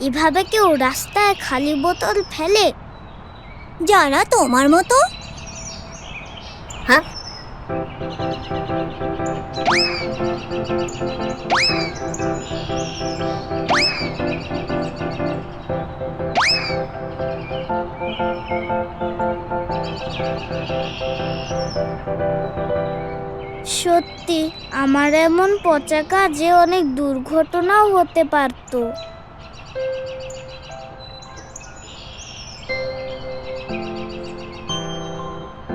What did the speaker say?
এভাবে কেউ রাস্তায় খালি বোতল ফেলে? যারা তোমার মতো। হ্যাঁ, সত্যি আমার এমন পচা কাজে অনেক দুর্ঘটনাও হতে পারতো।